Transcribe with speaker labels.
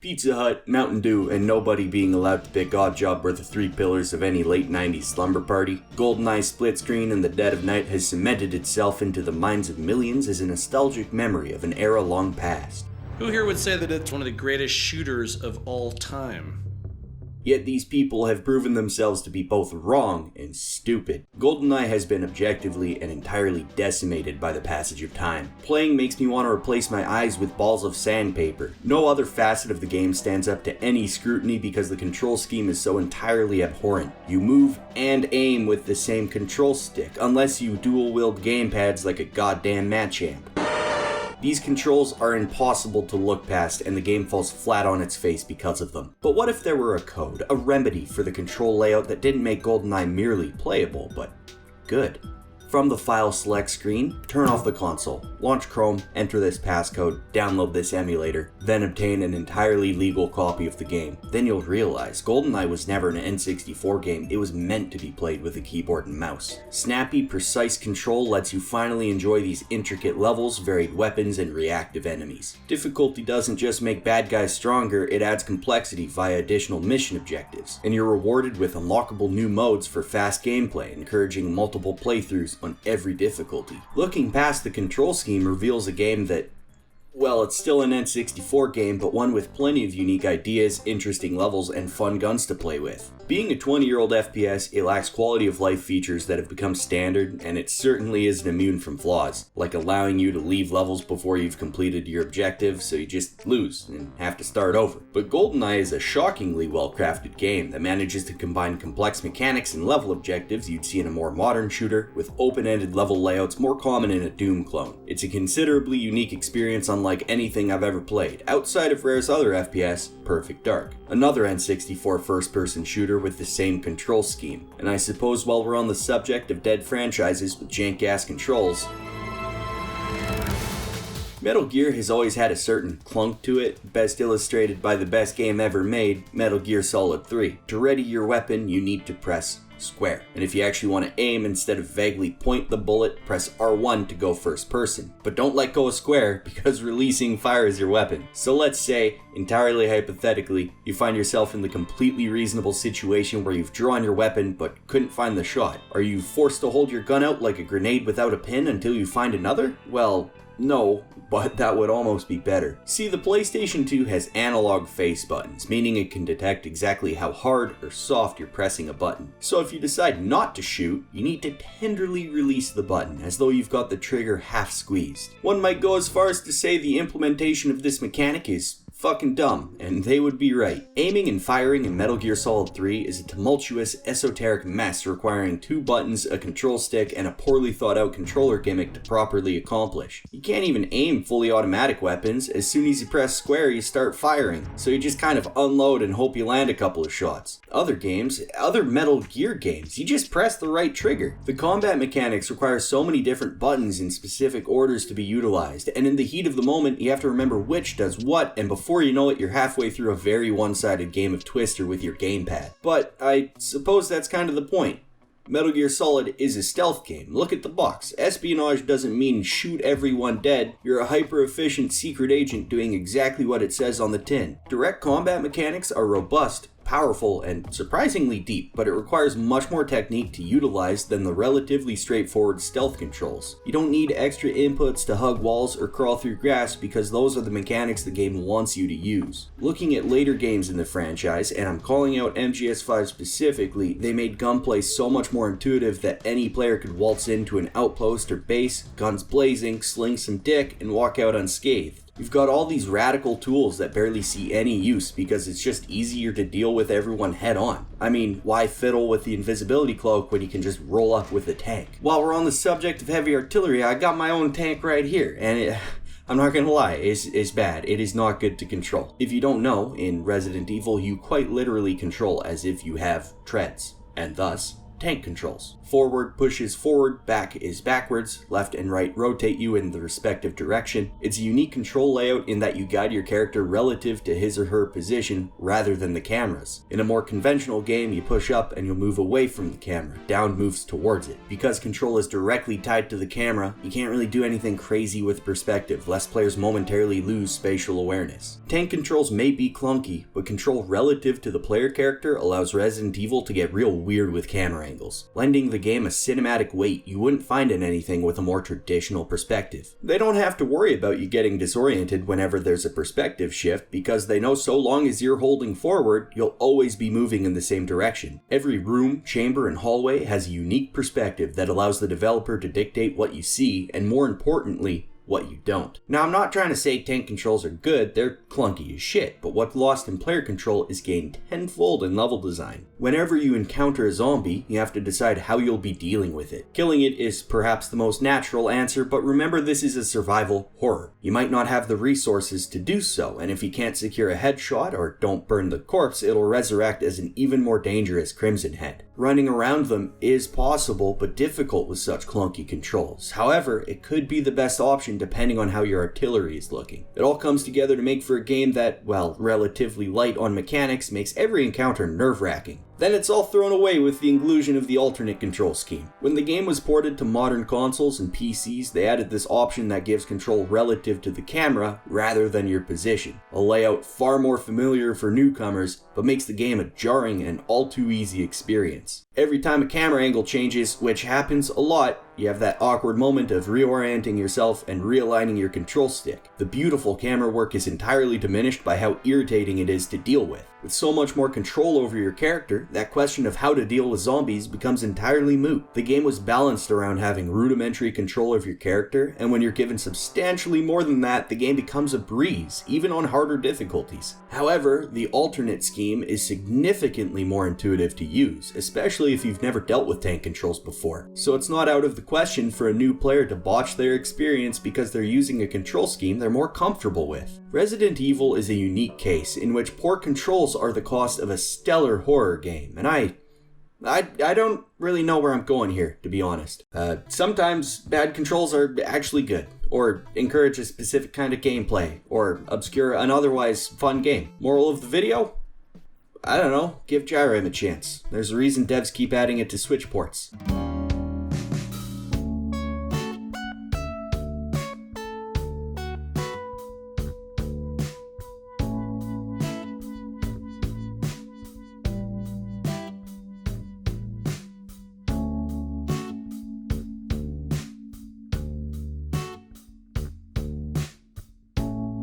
Speaker 1: Pizza Hut, Mountain Dew, and nobody being allowed to pick Oddjob were the three pillars of any late 90s slumber party. Goldeneye split screen in the dead of night has cemented itself into the minds of millions as a nostalgic memory of an era long past.
Speaker 2: Who here would say that it's one of the greatest shooters of all time?
Speaker 1: Yet these people have proven themselves to be both wrong and stupid. Goldeneye has been objectively and entirely decimated by the passage of time. Playing makes me want to replace my eyes with balls of sandpaper. No other facet of the game stands up to any scrutiny because the control scheme is so entirely abhorrent. You move and aim with the same control stick, unless you dual-wield gamepads like a goddamn Machamp. These controls are impossible to look past and the game falls flat on its face because of them. But what if there were a code, a remedy for the control layout that didn't make Goldeneye merely playable, but good? From the file select screen, turn off the console, launch Chrome, enter this passcode, download this emulator, then obtain an entirely legal copy of the game. Then you'll realize Goldeneye was never an N64 game, it was meant to be played with a keyboard and mouse. Snappy, precise control lets you finally enjoy these intricate levels, varied weapons, and reactive enemies. Difficulty doesn't just make bad guys stronger, it adds complexity via additional mission objectives, and you're rewarded with unlockable new modes for fast gameplay, encouraging multiple playthroughs on every difficulty. Looking past the control scheme reveals a game that, well, it's still an N64 game, but one with plenty of unique ideas, interesting levels, and fun guns to play with. Being a 20-year-old FPS, it lacks quality of life features that have become standard, and it certainly isn't immune from flaws, like allowing you to leave levels before you've completed your objective, so you just lose and have to start over. But Goldeneye is a shockingly well-crafted game that manages to combine complex mechanics and level objectives you'd see in a more modern shooter, with open-ended level layouts more common in a Doom clone. It's a considerably unique experience unlike anything I've ever played, outside of Rare's other FPS, Perfect Dark, another N64 first-person shooter with the same control scheme. And I suppose while we're on the subject of dead franchises with jank-ass controls, Metal Gear has always had a certain clunk to it, best illustrated by the best game ever made, Metal Gear Solid 3. To ready your weapon, you need to press square. And if you actually want to aim instead of vaguely point the bullet, press R1 to go first person. But don't let go of square because releasing fire is your weapon. So let's say, entirely hypothetically, you find yourself in the completely reasonable situation where you've drawn your weapon but couldn't find the shot. Are you forced to hold your gun out like a grenade without a pin until you find another? Well, no, but that would almost be better. See, the PlayStation 2 has analog face buttons, meaning it can detect exactly how hard or soft you're pressing a button. So if you decide not to shoot, you need to tenderly release the button, as though you've got the trigger half squeezed. One might go as far as to say the implementation of this mechanic is fucking dumb, and they would be right. Aiming and firing in Metal Gear Solid 3 is a tumultuous, esoteric mess requiring two buttons, a control stick, and a poorly thought out controller gimmick to properly accomplish. You can't even aim fully automatic weapons. As soon as you press square, you start firing, so you just kind of unload and hope you land a couple of shots. Other Metal Gear games, you just press the right trigger. The combat mechanics require so many different buttons in specific orders to be utilized, and in the heat of the moment, you have to remember which does what, and before you know it, you're halfway through a very one-sided game of Twister with your gamepad. But I suppose that's kind of the point. Metal Gear Solid is a stealth game. Look at the box. Espionage doesn't mean shoot everyone dead. You're a hyper-efficient secret agent doing exactly what it says on the tin. Direct combat mechanics are robust, powerful, and surprisingly deep, but it requires much more technique to utilize than the relatively straightforward stealth controls. You don't need extra inputs to hug walls or crawl through grass because those are the mechanics the game wants you to use. Looking at later games in the franchise, and I'm calling out MGS5 specifically, they made gunplay so much more intuitive that any player could waltz into an outpost or base, guns blazing, sling some dick, and walk out unscathed. You've got all these radical tools that barely see any use because it's just easier to deal with everyone head on. I mean, why fiddle with the invisibility cloak when you can just roll up with a tank? While we're on the subject of heavy artillery, I got my own tank right here, and I'm not gonna lie, it's bad. It is not good to control. If you don't know, in Resident Evil, you quite literally control as if you have treads, and thus, tank controls. Forward pushes forward, back is backwards, left and right rotate you in the respective direction. It's a unique control layout in that you guide your character relative to his or her position rather than the camera's. In a more conventional game, you push up and you'll move away from the camera, down moves towards it. Because control is directly tied to the camera, you can't really do anything crazy with perspective, lest players momentarily lose spatial awareness. Tank controls may be clunky, but control relative to the player character allows Resident Evil to get real weird with camera angles, lending the game a cinematic weight you wouldn't find in anything with a more traditional perspective. They don't have to worry about you getting disoriented whenever there's a perspective shift, because they know so long as you're holding forward, you'll always be moving in the same direction. Every room, chamber, and hallway has a unique perspective that allows the developer to dictate what you see, and more importantly, what you don't. Now, I'm not trying to say tank controls are good, they're clunky as shit, but what's lost in player control is gained tenfold in level design. Whenever you encounter a zombie, you have to decide how you'll be dealing with it. Killing it is perhaps the most natural answer, but remember this is a survival horror. You might not have the resources to do so, and if you can't secure a headshot or don't burn the corpse, it'll resurrect as an even more dangerous Crimson Head. Running around them is possible, but difficult with such clunky controls. However, it could be the best option depending on how your artillery is looking. It all comes together to make for a game that, while relatively light on mechanics, makes every encounter nerve-wracking. Then it's all thrown away with the inclusion of the alternate control scheme. When the game was ported to modern consoles and PCs, they added this option that gives control relative to the camera rather than your position. A layout far more familiar for newcomers, but makes the game a jarring and all too easy experience. Every time a camera angle changes, which happens a lot, you have that awkward moment of reorienting yourself and realigning your control stick. The beautiful camera work is entirely diminished by how irritating it is to deal with. With so much more control over your character, that question of how to deal with zombies becomes entirely moot. The game was balanced around having rudimentary control of your character, and when you're given substantially more than that, the game becomes a breeze, even on harder difficulties. However, the alternate scheme is significantly more intuitive to use, especially if you've never dealt with tank controls before. So it's not out of the question for a new player to botch their experience because they're using a control scheme they're more comfortable with. Resident Evil is a unique case in which poor controls are the cost of a stellar horror game, and I don't really know where I'm going here, to be honest. Sometimes bad controls are actually good, or encourage a specific kind of gameplay, or obscure an otherwise fun game. Moral of the video? I don't know, give Gyrim a chance. There's a reason devs keep adding it to Switch ports.